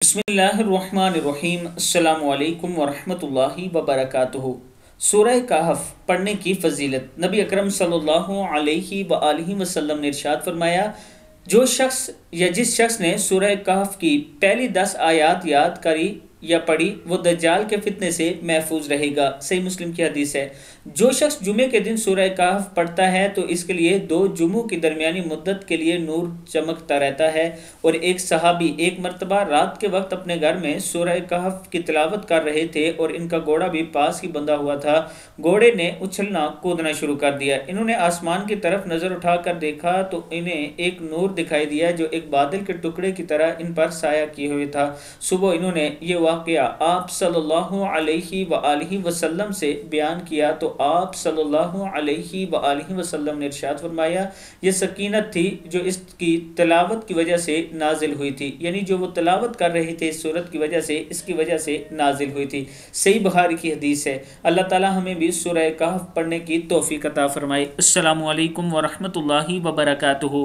बिस्मिल्लाहिर्रहमानिर्रहीम। अस्सलामु अलैकुम वरहमतुल्लाहि वबरकातुहू। सूरह कहफ पढ़ने की फजीलत। नबी अकरम सल्लल्लाहु अलैहि वआलिहि वसल्लम ने इरशाद फरमाया, जो शख्स या जिस शख्स ने सूरह कहफ की पहली 10 आयात याद करी या पढ़ी वो दज्जाल के फितने से महफूज रहेगा। सही मुस्लिम की हदीस है। जो शख्स जुमे के दिन सूरह कहफ पढ़ता है तो इसके लिए 2 जुमों की दरमियानी मुद्दत के लिए नूर चमकता रहता है। और एक सहाबी एक मरतबा रात के वक्त अपने घर में सूरह कहफ की तिलावत कर रहे थे और इनका घोड़ा भी पास ही बंधा हुआ था। घोड़े ने उछलना कूदना शुरू कर दिया। इन्होंने आसमान की तरफ नजर उठाकर देखा तो इन्हें एक नूर दिखाई दिया जो एक बादल के टुकड़े की तरह इन पर साया किए हुए था। सुबह इन्होंने ये वाक़या आप सल्लल्लाहु अलैहि वआलिहि वसल्लम से बयान किया तो आप सल्लल्लाहु अलैहि वआलिहि वसल्लम ने इरशाद फरमाया, ये सकीनत थी जो इसकी तिलावत की वजह से नाजिल हुई थी। यानी जो वो तिलावत कर रहे थे इस सूरत की वजह से, इसकी वजह से नाजिल हुई थी। सही बुखारी की हदीस है। अल्लाह ताला हमें भी सूरह कहफ पढ़ने की तौफीक अता फरमाए। अस्सलामु अलैकुम वरहमतुल्लाहि वबरकातुहू।